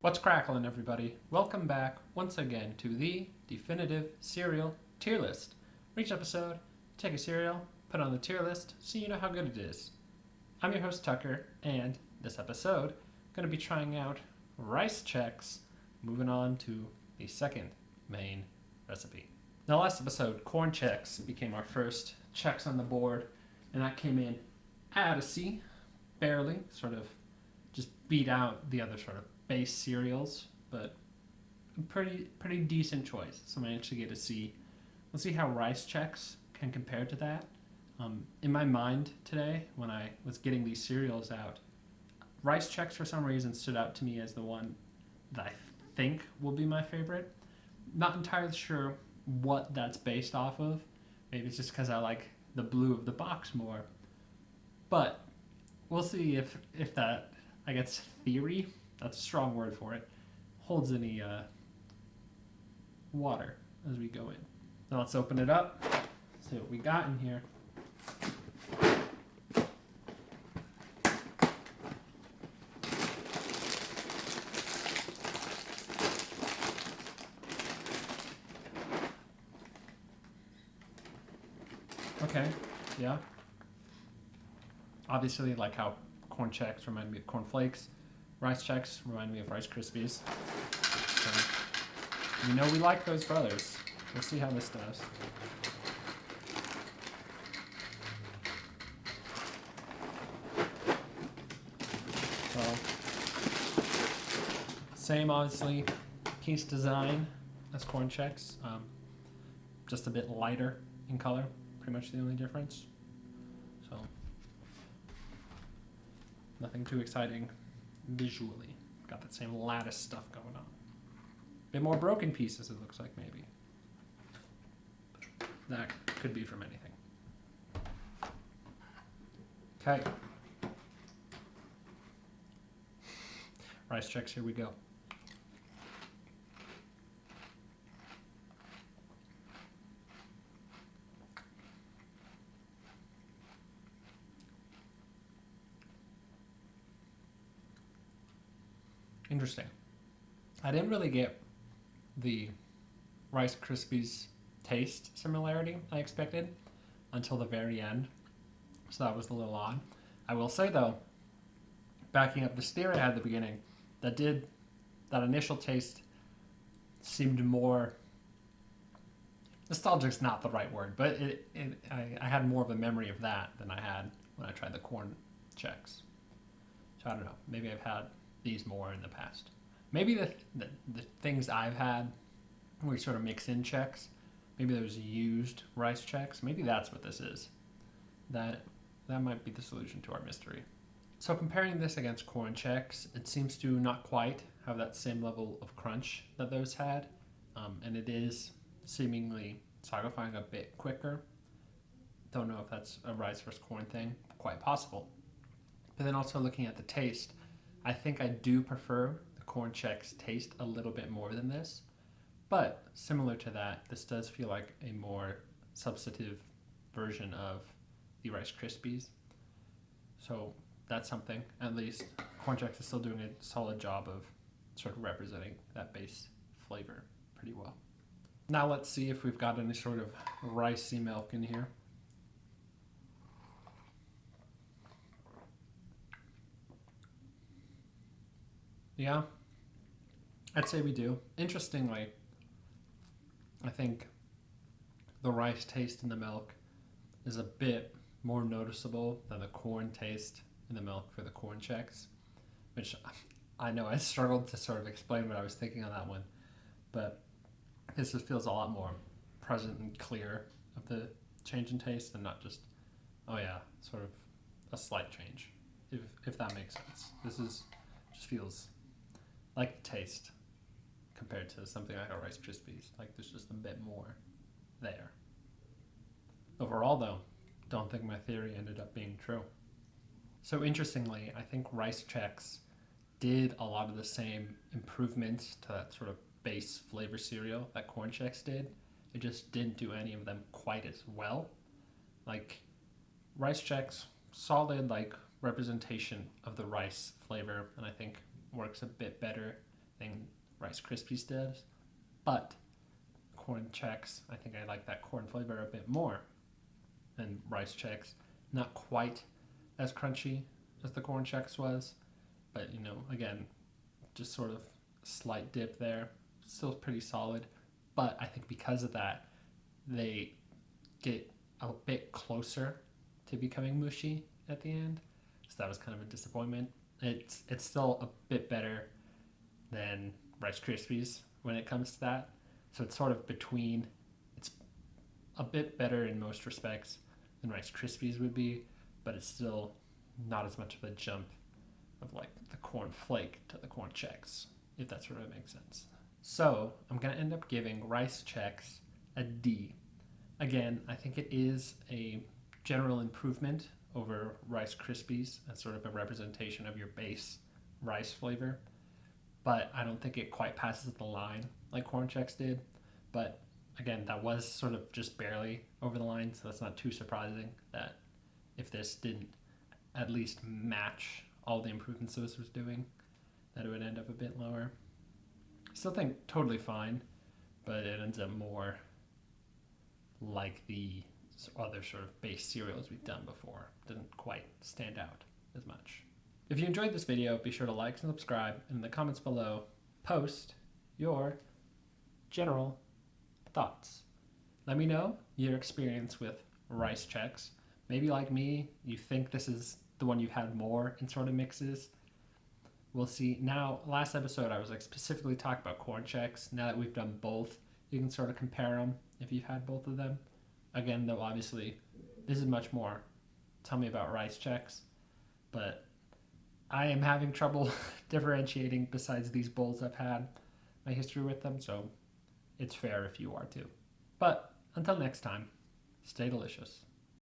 What's cracklin', everybody? Welcome back once again to the definitive cereal tier list. For each episode, take a cereal, put it on the tier list so you know how good it is. I'm your host Tucker, and this episode, I'm going to be trying out Rice Chex, moving on to the second main recipe. Now, last episode, Corn Chex became our first Chex on the board, and that came in at a C, barely, sort of just beat out the other sort of base cereals, but a pretty decent choice. So I managed to get a C. Let's see how Rice Chex can compare to that. In my mind today, when I was getting these cereals out, Rice Chex for some reason stood out to me as the one that I think will be my favorite. Not entirely sure what that's based off of. Maybe it's just because I like the blue of the box more. But we'll see if that, I guess, theory, that's a strong word for it, holds any water as we go in. Now let's open it up, see what we got in here. Okay, yeah. Obviously, like how Corn Chex remind me of Corn Flakes, Rice Chex remind me of Rice Krispies. So, you know we like those brothers. We'll see how this does. So, same obviously piece design as Corn Chex, just a bit lighter in color. Pretty much the only difference. So, nothing too exciting visually. Got that same lattice stuff going on. A bit more broken pieces, it looks like, maybe. That could be from anything. Okay. Rice Chex, here we go. Interesting. I didn't really get the Rice Krispies taste similarity I expected until the very end, so that was a little odd. I will say though, backing up this theory I had at the beginning, that initial taste seemed more nostalgic's not the right word, but I had more of a memory of that than I had when I tried the Corn Chex. So I don't know, maybe I've had these more in the past. Maybe the things I've had where we sort of mix in Chex, maybe those used Rice Chex, maybe that's what this is. That might be the solution to our mystery. So comparing this against Corn Chex, it seems to not quite have that same level of crunch that those had, and it is seemingly solidifying a bit quicker. Don't know if that's a rice versus corn thing, quite possible. But then also looking at the taste, I think I do prefer the Corn Chex taste a little bit more than this, but similar to that, this does feel like a more substantive version of the Rice Krispies. So that's something. At least Corn Chex is still doing a solid job of sort of representing that base flavor pretty well. Now let's see if we've got any sort of ricey milk in here. Yeah, I'd say we do. Interestingly, I think the rice taste in the milk is a bit more noticeable than the corn taste in the milk for the Corn Chex, which I know I struggled to sort of explain what I was thinking on that one, but this just feels a lot more present and clear of the change in taste and not just, oh yeah, sort of a slight change, if that makes sense. This just feels like the taste compared to something like a Rice Krispies. Like there's just a bit more there. Overall though, don't think my theory ended up being true. So interestingly, I think Rice Chex did a lot of the same improvements to that sort of base flavor cereal that Corn Chex did. It just didn't do any of them quite as well. Like Rice Chex, solid like representation of the rice flavor, and I think works a bit better thing Rice Krispies does. But Corn Chex, I think I like that corn flavor a bit more than Rice Chex. Not quite as crunchy as the Corn Chex was, but again, just sort of slight dip there. Still pretty solid, but I think because of that, they get a bit closer to becoming mushy at the end. So that was kind of a disappointment. It's still a bit better than Rice Krispies when it comes to that. So it's sort of between. It's a bit better in most respects than Rice Krispies would be, but it's still not as much of a jump of like the corn flake to the Corn Chex, if that sort of makes sense. So I'm going to end up giving Rice Chex a D. Again, I think it is a general improvement over Rice Krispies as sort of a representation of your base rice flavor, but I don't think it quite passes the line like Corn Chex did. But again, that was sort of just barely over the line, so that's not too surprising that if this didn't at least match all the improvements this was doing, that it would end up a bit lower. Still think totally fine, but it ends up more like the other sort of base cereals we've done before. Doesn't quite stand out as much. If you enjoyed this video, be sure to like and subscribe, and in the comments below, post your general thoughts. Let me know your experience with Rice Chex. Maybe like me, you think this is the one you've had more in sort of mixes. We'll see. Now, last episode I was like specifically talking about Corn Chex. Now that we've done both, you can sort of compare them if you've had both of them. Again, though, obviously, this is much more tell me about Rice Chex, but I am having trouble differentiating besides these bowls I've had my history with them, so it's fair if you are too. But until next time, stay delicious.